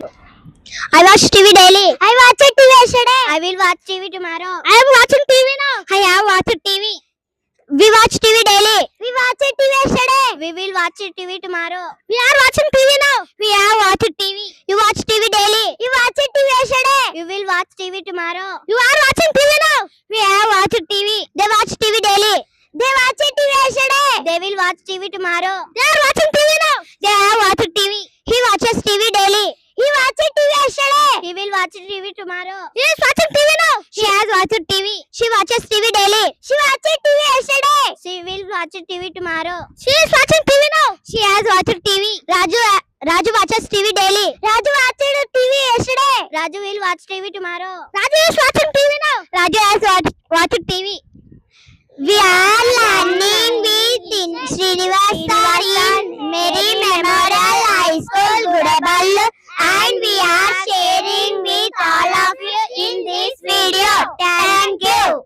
I watch TV daily. I watch TV yesterday. I will watch TV tomorrow. I am watching TV now. I have watched TV. We watch TV daily. We watch TV yesterday. We will watch TV tomorrow. We are watching TV now. We have watched TV. You watch TV daily. You watch TV yesterday. You will watch TV tomorrow. You are watching TV now. We have watched TV. They watch TV daily. They watch TV yesterday. They will watch TV tomorrow. They are watching TV now. They have watched TV. He watches TV daily. He watches TV yesterday. He will watch TV tomorrow. He is watching TV now. She has watched TV. She watches TV daily. She watches TV yesterday. She will watch TV tomorrow. She is watching TV now. She has watched TV. Raju watches TV daily. Raju watched TV yesterday. Raju will watch TV tomorrow. Raju is watching TV now. Raju has watched TV. We are learning with Srinivasa in Mary Memorial High School, Gudaballu, and we are sharing with all of you in this video. Thank you.